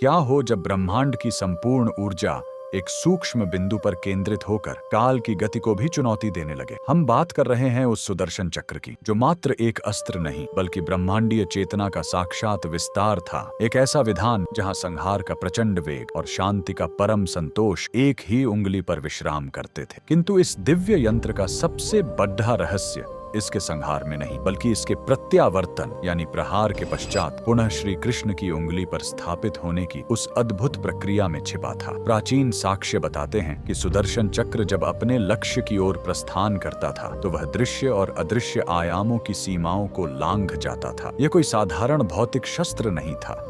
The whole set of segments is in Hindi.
क्या हो जब ब्रह्मांड की संपूर्ण ऊर्जा एक सूक्ष्म बिंदु पर केंद्रित होकर काल की गति को भी चुनौती देने लगे। हम बात कर रहे हैं उस सुदर्शन चक्र की, जो मात्र एक अस्त्र नहीं बल्कि ब्रह्मांडीय चेतना का साक्षात विस्तार था। एक ऐसा विधान जहां संहार का प्रचंड वेग और शांति का परम संतोष एक ही उंगली पर विश्राम करते थे। किंतु इस दिव्य यंत्र का सबसे बड़ा रहस्य इसके संहार में नहीं बल्कि इसके प्रत्यावर्तन यानी प्रहार के पश्चात पुनः श्री कृष्ण की उंगली पर स्थापित होने की उस अद्भुत प्रक्रिया में छिपा था। प्राचीन साक्ष्य बताते हैं कि सुदर्शन चक्र जब अपने लक्ष्य की ओर प्रस्थान करता था तो वह दृश्य और अदृश्य आयामों की सीमाओं को लांघ जाता था। यह कोई साधारण भौतिक शस्त्र नहीं था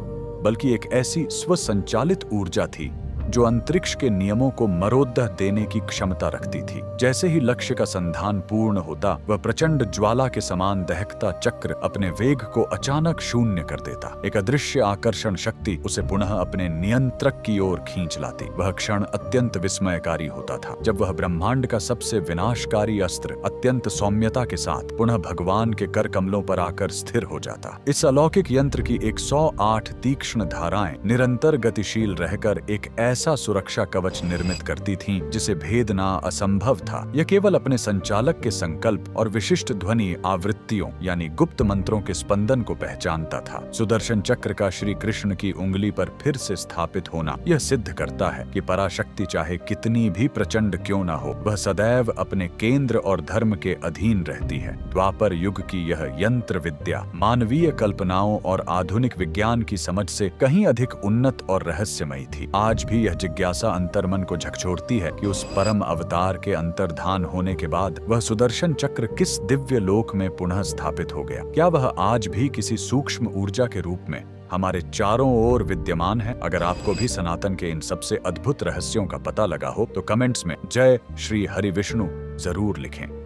बल्कि एक ऐसी स्वसंचालित ऊर्जा थी जो अंतरिक्ष के नियमों को मरोद्दह देने की क्षमता रखती थी। जैसे ही लक्ष्य का संधान पूर्ण होता, वह प्रचंड ज्वाला के समान दहकता चक्र अपने वेग को अचानक शून्य कर देता। एक अदृश्य आकर्षण शक्ति उसे पुनः अपने नियंत्रक की ओर खींच लाती। वह क्षण अत्यंत विस्मयकारी होता था जब वह ब्रह्मांड का सबसे विनाशकारी अस्त्र अत्यंत सौम्यता के साथ पुनः भगवान के कर कमलों पर आकर स्थिर हो जाता। इस अलौकिक यंत्र की 108 तीक्ष्ण धाराएं निरंतर गतिशील रहकर एक ऐसा सुरक्षा कवच निर्मित करती थीं जिसे भेदना असंभव था। यह केवल अपने संचालक के संकल्प और विशिष्ट ध्वनि आवृत्तियों यानी गुप्त मंत्रों के स्पंदन को पहचानता था। सुदर्शन चक्र का श्री कृष्ण की उंगली पर फिर से स्थापित होना यह सिद्ध करता है कि पराशक्ति चाहे कितनी भी प्रचंड क्यों न हो, वह सदैव अपने केंद्र और धर्म के अधीन रहती है। द्वापर युग की यह यंत्र विद्या मानवीय कल्पनाओं और आधुनिक विज्ञान की समझ से कहीं अधिक उन्नत और रहस्यमयी थी। आज भी यह जिज्ञासा अंतर्मन को झकझोरती है कि उस परम अवतार के अंतर्धान होने के बाद वह सुदर्शन चक्र किस दिव्य लोक में पुनः स्थापित हो गया। क्या वह आज भी किसी सूक्ष्म ऊर्जा के रूप में हमारे चारों ओर विद्यमान है? अगर आपको भी सनातन के इन सबसे अद्भुत रहस्यों का पता लगा हो तो कमेंट्स में जय श्री हरि विष्णु जरूर लिखें।